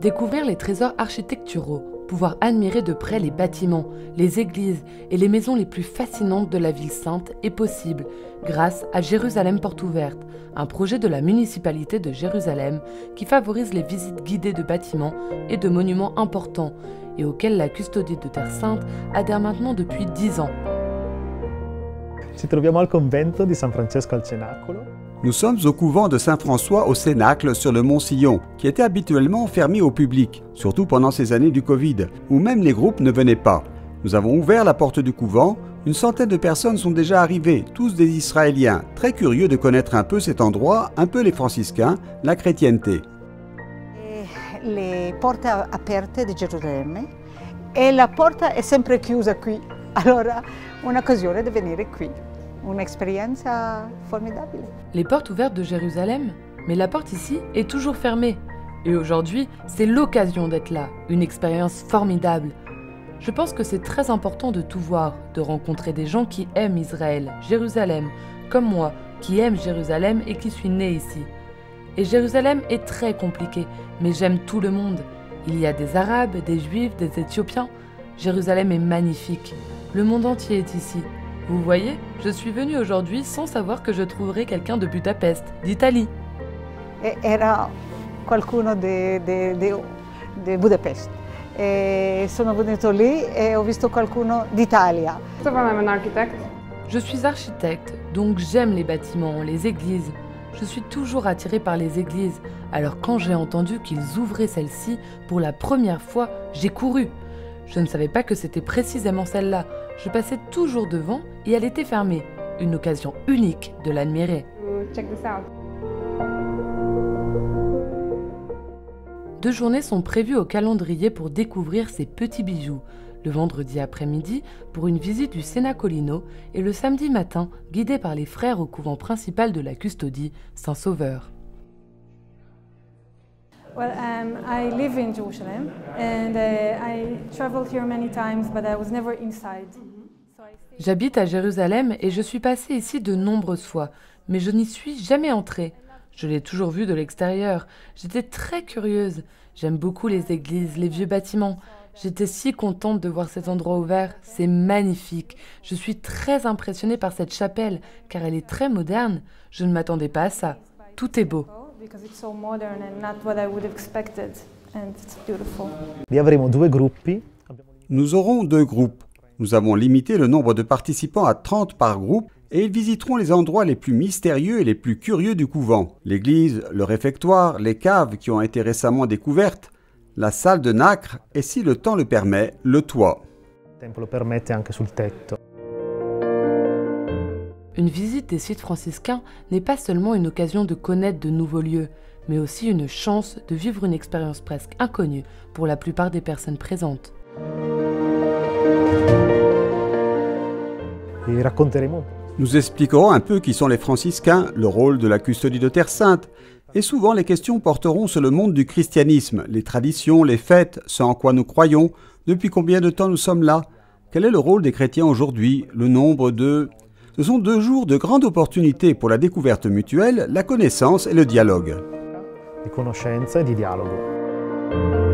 Découvrir les trésors architecturaux, pouvoir admirer de près les bâtiments, les églises et les maisons les plus fascinantes de la ville sainte est possible grâce à Jérusalem Porte Ouverte, un projet de la municipalité de Jérusalem qui favorise les visites guidées de bâtiments et de monuments importants et auquel la Custodie de Terre Sainte adhère maintenant depuis 10 ans. Ci troviamo al convento di San Francesco al Cenacolo. Nous sommes au couvent de Saint-François au Cénacle sur le mont Sillon, qui était habituellement fermé au public, surtout pendant ces années du Covid, où même les groupes ne venaient pas. Nous avons ouvert la porte du couvent, une centaine de personnes sont déjà arrivées, tous des Israéliens, très curieux de connaître un peu cet endroit, un peu les franciscains, la chrétienté. Le porte aperte di Gerusalemme e la porta è sempre chiusa qui, allora un'occasione di venire qui. Un'esperienza formidabile. Les portes ouvertes de Jérusalem, mais la porte ici est toujours fermée. Et aujourd'hui, c'est l'occasion d'être là, une expérience formidable. Je pense que c'est très important de tout voir, de rencontrer des gens qui aiment Israël, Jérusalem, comme moi, qui aime Jérusalem et qui suis né ici. Et Jérusalem est très compliqué, mais j'aime tout le monde. Il y a des Arabes, des Juifs, des Éthiopiens. Jérusalem est magnifique. Le monde entier est ici. Vous voyez, je suis venue aujourd'hui sans savoir que je trouverais quelqu'un de Budapest, d'Italie. Era qualcuno di Budapest. E sono venuto lì e ho visto qualcuno d'Italia. Je suis architecte, donc j'aime les bâtiments, les églises. Je suis toujours attirée par les églises. Alors quand j'ai entendu qu'ils ouvraient celle-ci, pour la première fois, j'ai couru. Je ne savais pas que c'était précisément celle-là. Je passais toujours devant et elle était fermée. Une occasion unique de l'admirer. Check this out. 2 journées sont prévues au calendrier pour découvrir ces petits bijoux. Le vendredi après-midi pour une visite du Cenacolino et le samedi matin guidé par les frères au couvent principal de la Custodie, Saint-Sauveur. Well, I live in Jerusalem and I traveled here many times, but I was never inside. J'habite à Jérusalem et je suis passée ici de nombreuses fois, mais je n'y suis jamais entrée. Je l'ai toujours vu de l'extérieur. J'étais très curieuse. J'aime beaucoup les églises, les vieux bâtiments. J'étais si contente de voir cet endroit ouvert. C'est magnifique. Je suis très impressionnée par cette chapelle, car elle est très moderne. Je ne m'attendais pas à ça. Tout est beau. Lì avremo 2 gruppi. Nous aurons 2 groupes. Nous avons limité le nombre de participants à 30 par groupe et ils visiteront les endroits les plus mystérieux et les plus curieux du couvent. L'église, le réfectoire, les caves qui ont été récemment découvertes, la salle de nacre et, si le temps le permet, le toit. Il tempo lo permette anche sul tetto. Une visite des sites franciscains n'est pas seulement une occasion de connaître de nouveaux lieux, mais aussi une chance de vivre une expérience presque inconnue pour la plupart des personnes présentes. E racconteremo. Nous expliquerons un peu qui sont les franciscains, le rôle de la Custodie de Terre Sainte, et souvent les questions porteront sur le monde du christianisme, les traditions, les fêtes, ce en quoi nous croyons, depuis combien de temps nous sommes là, quel est le rôle des chrétiens aujourd'hui, le nombre de... Ce sont 2 jours de grande opportunité pour la découverte mutuelle, la connaissance et le dialogue. Di conoscenza e di dialogo.